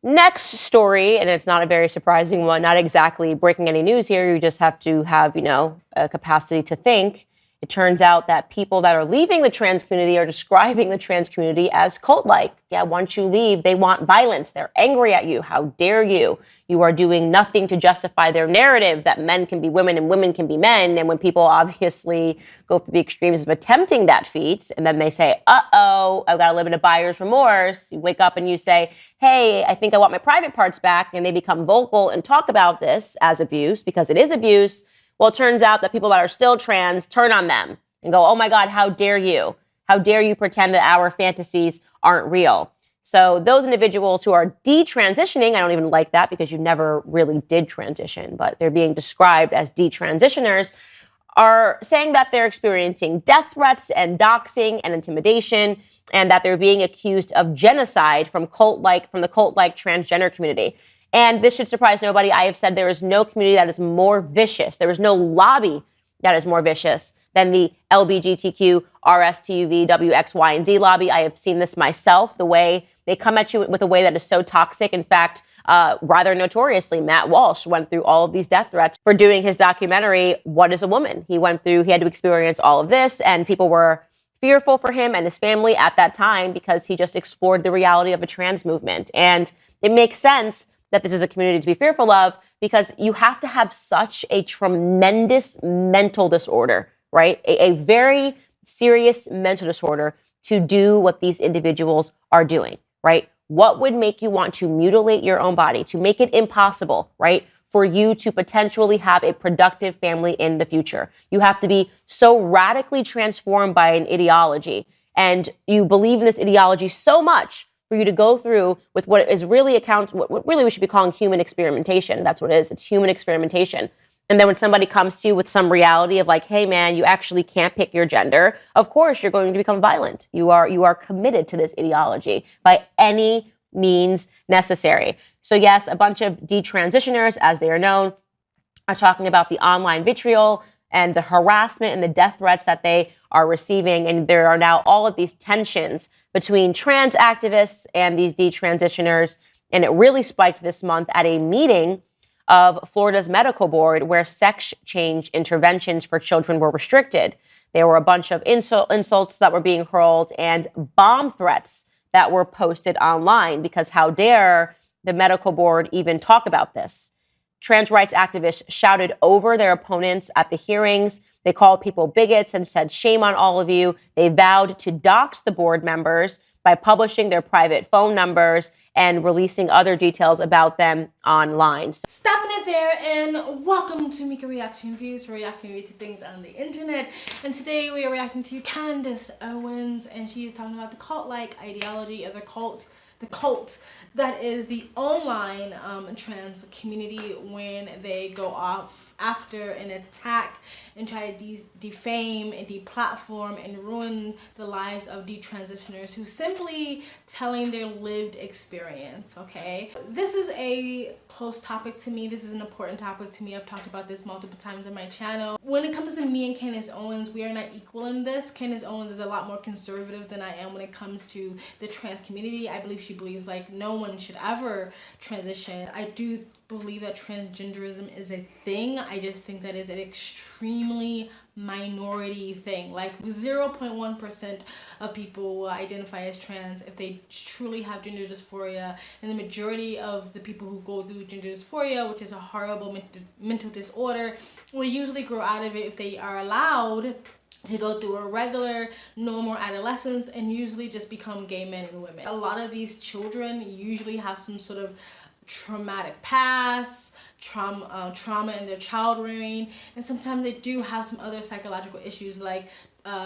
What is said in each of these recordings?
Next story, and it's not a very surprising one, not exactly breaking any news here. You just have to have, a capacity to think. It turns out that people that are leaving the trans community are describing the trans community as cult-like. Yeah, once you leave, they want violence. They're angry at you. How dare you? You are doing nothing to justify their narrative that men can be women and women can be men. And when people obviously go through the extremes of attempting that feat, and then they say, uh-oh, I've got to live in a buyer's remorse. You wake up and you say, hey, I think I want my private parts back. And they become vocal and talk about this as abuse because it is abuse. Well, it turns out that people that are still trans turn on them and go, oh my God, how dare you? How dare you pretend that our fantasies aren't real? So those individuals who are detransitioning, I don't even like that because you never really did transition, but they're being described as detransitioners, are saying that they're experiencing death threats and doxing and intimidation, and that they're being accused of genocide from the cult-like transgender community. And this should surprise nobody. I have said there is no community that is more vicious. There is no lobby that is more vicious than the LGBTQ, RSTUV, W, X, Y, and Z lobby. I have seen this myself, the way they come at you with a way that is so toxic. In fact, rather notoriously, Matt Walsh went through all of these death threats for doing his documentary, What is a Woman? He had to experience all of this, and people were fearful for him and his family at that time because he just explored the reality of a trans movement. And it makes sense that this is a community to be fearful of because you have to have such a tremendous mental disorder, right? A very serious mental disorder to do what these individuals are doing, right? What would make you want to mutilate your own body, to make it impossible, right, for you to potentially have a productive family in the future? You have to be so radically transformed by an ideology, and you believe in this ideology so much for you to go through with what is really what really we should be calling human experimentation. That's what it is. It's human experimentation. And then when somebody comes to you with some reality of like, hey man, you actually can't pick your gender, of course you're going to become violent. You are committed to this ideology by any means necessary. So yes, a bunch of detransitioners, as they are known, are talking about the online vitriol and the harassment and the death threats that they are receiving. And there are now all of these tensions between trans activists and these detransitioners. And it really spiked this month at a meeting of Florida's medical board where sex change interventions for children were restricted. There were a bunch of insults that were being hurled and bomb threats that were posted online because how dare the medical board even talk about this? Trans rights activists shouted over their opponents at the hearings. They called people bigots and said, shame on all of you. They vowed to dox the board members by publishing their private phone numbers and releasing other details about them online. Stopping it there and welcome to Mika Reaction Views. We're reacting to things on the internet. And today we are reacting to Candace Owens, and she is talking about the cult-like ideology of the cult that is the online trans community when they go off after an attack and try to defame and deplatform and ruin the lives of detransitioners who simply telling their lived experience, okay? This is a close topic to me. This is an important topic to me. I've talked about this multiple times on my channel. When it comes to me and Candace Owens, we are not equal in this. Candace Owens is a lot more conservative than I am when it comes to the trans community. I believe she believes like no one should ever transition. I do believe that transgenderism is a thing. I just think that is an extremely minority thing. Like 0.1% of people will identify as trans if they truly have gender dysphoria, and the majority of the people who go through gender dysphoria, which is a horrible mental disorder, will usually grow out of it if they are allowed to go through a regular, normal adolescence and usually just become gay men and women. A lot of these children usually have some sort of traumatic past, trauma in their child rearing, and sometimes they do have some other psychological issues like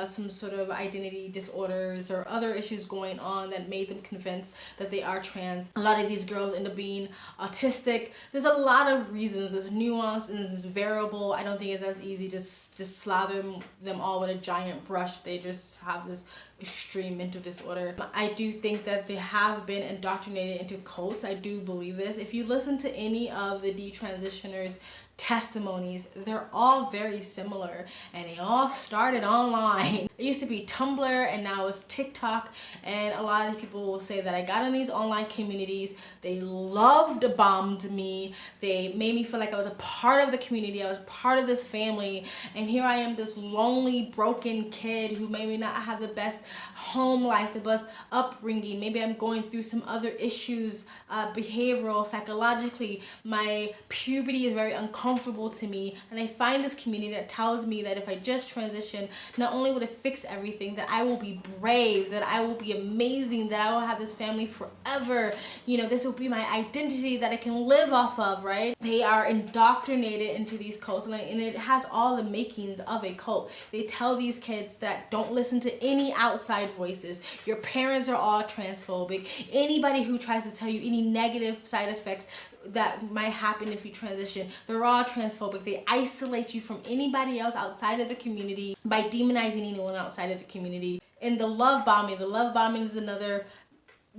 some sort of identity disorders or other issues going on that made them convinced that they are trans. A lot of these girls end up being autistic. There's a lot of reasons. There's nuance and there's variable. I don't think it's as easy to just slather them all with a giant brush. They just have this extreme mental disorder. I do think that they have been indoctrinated into cults. I do believe this. If you listen to any of the detransitioners testimonies, they're all very similar and they all started online Vine. It used to be Tumblr, and now it's TikTok. And a lot of people will say that I got in these online communities. They loved bombed me. They made me feel like I was a part of the community. I was part of this family. And here I am, this lonely, broken kid who maybe not have the best home life, the best upbringing. Maybe I'm going through some other issues, behavioral, psychologically. My puberty is very uncomfortable to me. And I find this community that tells me that if I just transition, not only would it fix everything, that I will be brave, that I will be amazing, that I will have this family forever. You know, this will be my identity that I can live off of, right? They are indoctrinated into these cults, and it has all the makings of a cult. They tell these kids that don't listen to any outside voices. Your parents are all transphobic. Anybody who tries to tell you any negative side effects that might happen if you transition, they're all transphobic. They isolate you from anybody else outside of the community by demonizing anyone outside of the community. And the love bombing is another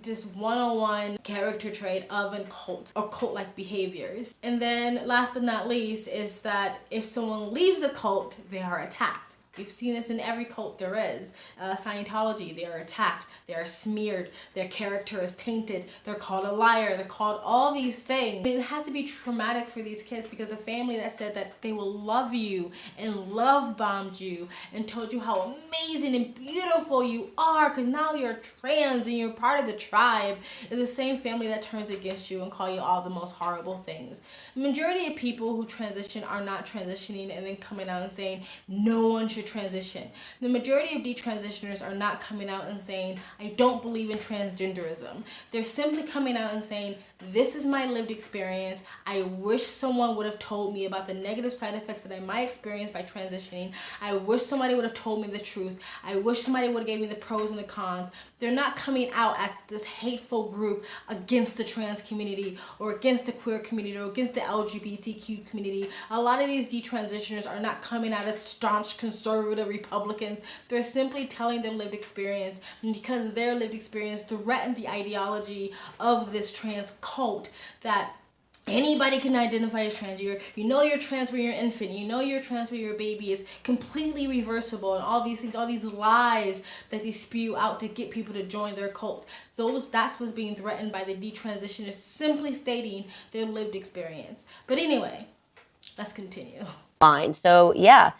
just one-on-one character trait of a cult or cult-like behaviors. And then last but not least is that if someone leaves the cult, they are attacked. We've seen this in every cult there is. Scientology, they are attacked, they are smeared, their character is tainted, they're called a liar, they're called all these things. It has to be traumatic for these kids because the family that said that they will love you and love bombed you and told you how amazing and beautiful you are because now you're trans and you're part of the tribe is the same family that turns against you and call you all the most horrible things. The majority of people who transition are not transitioning and then coming out and saying no one should transition. The majority of detransitioners are not coming out and saying, I don't believe in transgenderism. They're simply coming out and saying, this is my lived experience. I wish someone would have told me about the negative side effects that I might experience by transitioning. I wish somebody would have told me the truth. I wish somebody would have gave me the pros and the cons. They're not coming out as this hateful group against the trans community or against the queer community or against the LGBTQ community. A lot of these detransitioners are not coming out as staunch conservative Republicans. They're simply telling their lived experience, and because their lived experience threatened the ideology of this trans cult that anybody can identify as trans. You know you're trans when you're an infant. You know you're trans when you're a baby. Is completely reversible, and all these things, all these lies that they spew out to get people to join their cult. That's what's being threatened by the detransitioners, simply stating their lived experience. But anyway, let's continue. Fine. So yeah,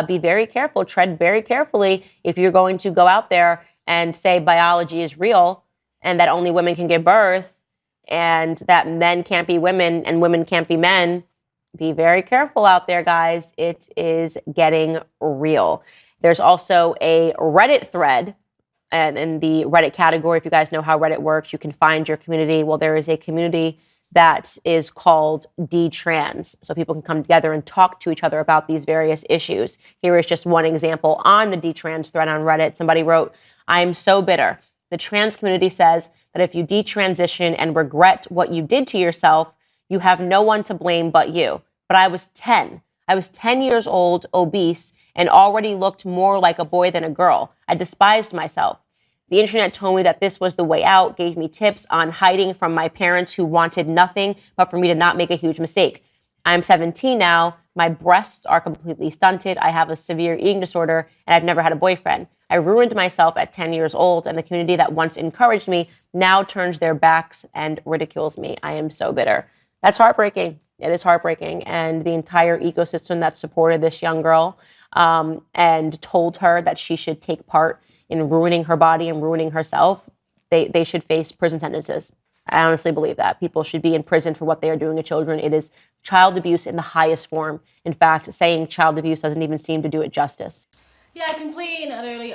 be very careful. Tread very carefully if you're going to go out there and say biology is real and that only women can give birth and that men can't be women and women can't be men. Be very careful out there, guys. It is getting real. There's also a Reddit thread, and in the Reddit category, if you guys know how Reddit works, you can find your community. Well, there is a community that is called Detrans. So people can come together and talk to each other about these various issues. Here is just one example on the Detrans thread on Reddit. Somebody wrote, I am so bitter. The trans community says that if you detransition and regret what you did to yourself, you have no one to blame but you. But I was 10. I was 10 years old, obese, and already looked more like a boy than a girl. I despised myself. The internet told me that this was the way out, gave me tips on hiding from my parents who wanted nothing but for me to not make a huge mistake. I'm 17 now. My breasts are completely stunted. I have a severe eating disorder, and I've never had a boyfriend. I ruined myself at 10 years old, and the community that once encouraged me now turns their backs and ridicules me. I am so bitter. That's heartbreaking. It is heartbreaking. And the entire ecosystem that supported this young girl and told her that she should take part in ruining her body and ruining herself, they should face prison sentences. I honestly believe that. People should be in prison for what they are doing to children. It is child abuse in the highest form. In fact, saying child abuse doesn't even seem to do it justice. Yeah, I completely and utterly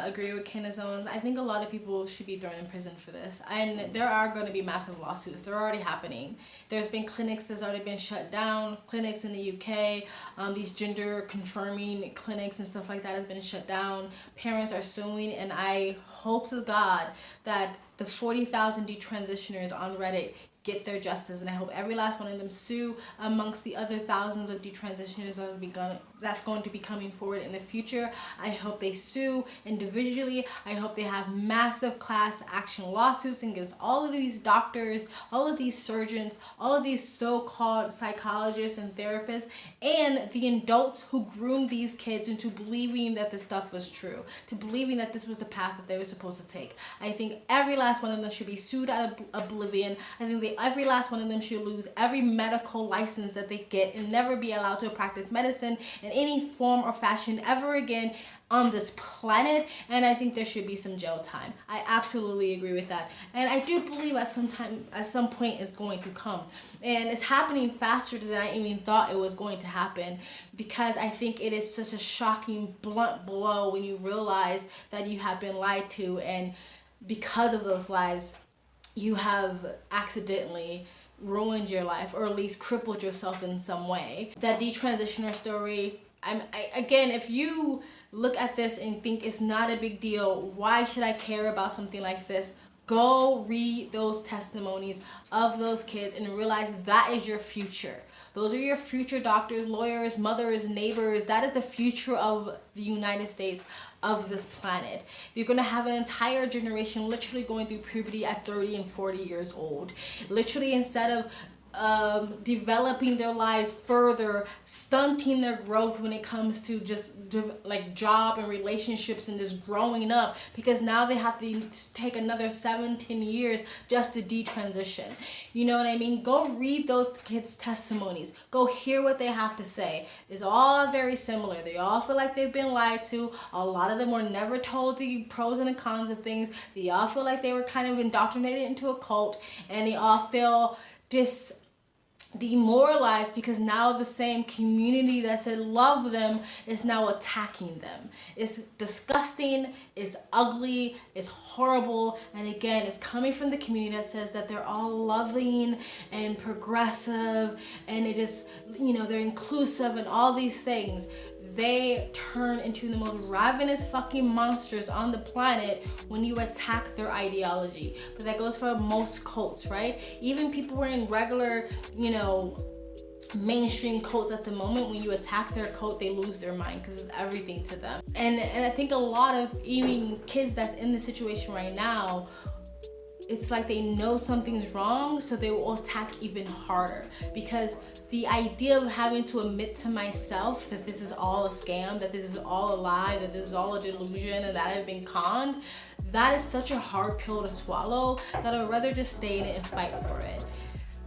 agree with Candace Owens. I think a lot of people should be thrown in prison for this. And there are going to be massive lawsuits. They're already happening. There's been clinics that's already been shut down. Clinics in the UK, these gender confirming clinics and stuff like that has been shut down. Parents are suing, and I hope to God that the 40,000 detransitioners on Reddit get their justice, and I hope every last one of them sue amongst the other thousands of detransitioners that's going to be coming forward in the future. I hope they sue individually. I hope they have massive class action lawsuits against all of these doctors, all of these surgeons, all of these so-called psychologists and therapists, and the adults who groomed these kids into believing that this stuff was true, to believing that this was the path that they were supposed to take. I think every last one of them should be sued out of oblivion. I think every last one of them should lose every medical license that they get and never be allowed to practice medicine in any form or fashion ever again on this planet. And I think there should be some jail time. I absolutely agree with that. And I do believe at some point it's going to come. And it's happening faster than I even thought it was going to happen, because I think it is such a shocking, blunt blow when you realize that you have been lied to, and because of those lies, you have accidentally ruined your life, or at least crippled yourself in some way. That detransitioner story, again, if you look at this and think it's not a big deal, why should I care about something like this? Go read those testimonies of those kids and realize that is your future. Those are your future doctors, lawyers, mothers, neighbors. That is the future of the United States, of this planet. You're going to have an entire generation literally going through puberty at 30 and 40 years old. Literally, instead of developing their lives further, stunting their growth when it comes to just like job and relationships and just growing up, because now they have to take another 17 years just to detransition. You know what I mean? Go read those kids' testimonies. Go hear what they have to say. It's all very similar. They all feel like they've been lied to. A lot of them were never told the pros and the cons of things. They all feel like they were kind of indoctrinated into a cult, and they all feel demoralized because now the same community that said love them is now attacking them. It's disgusting, it's ugly, it's horrible, and again, it's coming from the community that says that they're all loving and progressive, and it is, they're inclusive and all these things. They turn into the most ravenous fucking monsters on the planet when you attack their ideology. But that goes for most cults, right? Even people wearing regular, mainstream cults at the moment, when you attack their cult, they lose their mind because it's everything to them. And I think a lot of even kids that's in this situation right now, it's like they know something's wrong, so they will attack even harder, because the idea of having to admit to myself that this is all a scam, that this is all a lie, that this is all a delusion, and that I've been conned, that is such a hard pill to swallow that I'd rather just stay in it and fight for it.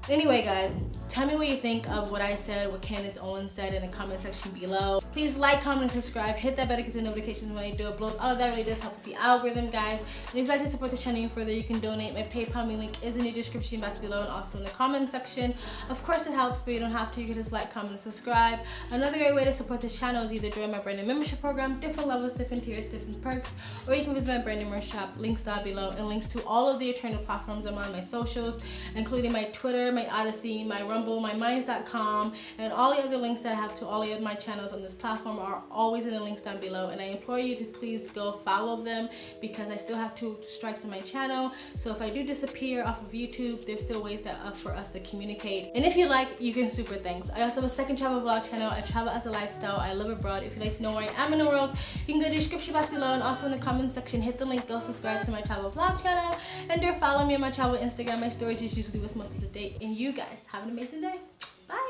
Anyway, guys, tell me what you think of what I said, what Candace Owens said in the comment section below. Please like, comment, and subscribe. Hit that bell to get the notifications when I do upload. All of that really does help with the algorithm, guys. And if you'd like to support the channel even further, you can donate. My PayPal link is in the description box below and also in the comment section. Of course, it helps, but you don't have to. You can just like, comment, and subscribe. Another great way to support this channel is either join my brand new membership program, different levels, different tiers, different perks, or you can visit my brand new merch shop, links down below, and links to all of the eternal platforms I'm on, my socials, including my Twitter, my Odyssey, my Rumble, my Minds.com, and all the other links that I have to all of my channels on this platform are always in the links down below. And I implore you to please go follow them, because I still have 2 strikes on my channel. So if I do disappear off of YouTube, there's still ways for us to communicate. And if you like, you can super thanks. I also have a second travel vlog channel. I travel as a lifestyle. I live abroad. If you'd like to know where I am in the world, you can go to the description box below, and also in the comment section, hit the link, go subscribe to my travel vlog channel, and do follow me on my travel Instagram. My stories is usually what's most up to date. And you guys have an amazing day. Bye.